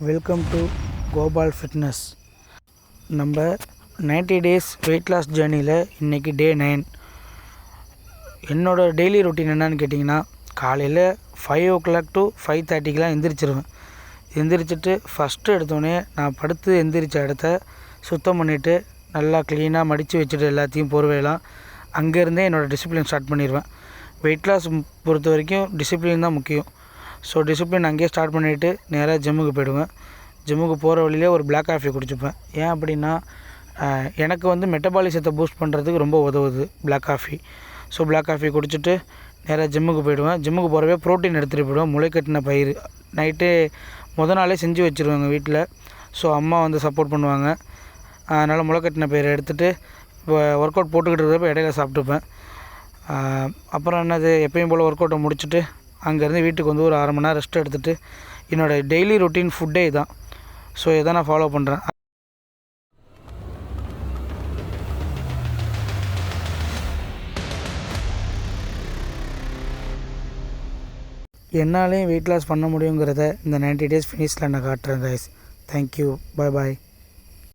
Welcome to Gopal fitness. நம்ம 90 days weight loss ஜேர்னியில் இன்றைக்கி டே 9. என்னோடய டெய்லி ரொட்டீன் என்னன்னு கேட்டிங்கன்னா, காலையில் 5 o'clock to 5:30 எந்திரிச்சிருவேன். எந்திரிச்சிட்டு ஃபஸ்ட்டு எடுத்தோடனே நான் படுத்து எந்திரிச்ச இடத்த சுத்தம் பண்ணிவிட்டு நல்லா க்ளீனாக மடித்து வச்சுட்டு எல்லாத்தையும் போர்வையெல்லாம் அங்கேருந்தே என்னோடய டிசிப்ளின் ஸ்டார்ட் பண்ணிடுவேன். வெயிட் லாஸ் பொறுத்த வரைக்கும் டிசிப்ளின் தான் முக்கியம். ஸோ டிசிப்ளின் அங்கேயே ஸ்டார்ட் பண்ணிவிட்டு நேராக ஜிம்முக்கு போயிடுவேன். ஜிம்முக்கு போகிற வழியிலே ஒரு பிளாக் காஃபி குடிச்சுப்பேன். ஏன் அப்படின்னா, எனக்கு வந்து மெட்டபாலிசத்தை பூஸ்ட் பண்ணுறதுக்கு ரொம்ப உதவுது black coffee. So black coffee குடிச்சிட்டு நேராக ஜிம்முக்கு போயிடுவேன். ஜிம்முக்கு போகிறவே ப்ரோட்டீன் எடுத்துகிட்டு போயிடுவேன். முளைக்கட்டின பயிர் நைட்டே நாளே செஞ்சு வச்சுருவாங்க வீட்டில். ஸோ அம்மா வந்து சப்போர்ட் பண்ணுவாங்க. அதனால் முளைக்கட்டின பயிர் எடுத்துகிட்டு ஒர்க் அவுட் போட்டுக்கிட்டு இருக்கிறப்ப இடையில சாப்பிட்டுப்பேன். அப்புறம் என்னது, எப்பயும் போல் ஒர்க் அவுட்டை முடிச்சுட்டு அங்கேருந்து வீட்டுக்கு வந்து ஒரு 1/2 மணி நேரம் ரெஸ்ட் எடுத்துகிட்டு என்னோடய டெய்லி ரொட்டீன் ஃபுட்டே இதான். ஸோ இதை நான் ஃபாலோ பண்ணுறேன். என்னாலையும் வெயிட் லாஸ் பண்ண முடியுங்கிறத இந்த 90 டேஸ் ஃபினிஷில் நான் காட்டுறேன் கைஸ். தேங்க்யூ. பாய்.